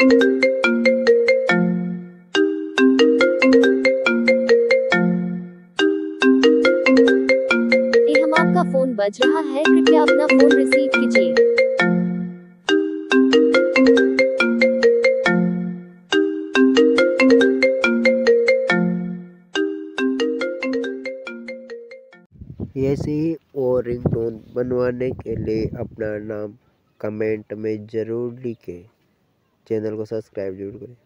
हम आपका फोन बज रहा है, कृपया अपना फोन रिसीव कीजिए। ऐसे ही और रिंगटोन बनवाने के लिए अपना नाम कमेंट में ज़रूर लिखें। चैनल को सब्सक्राइब जरूर करें।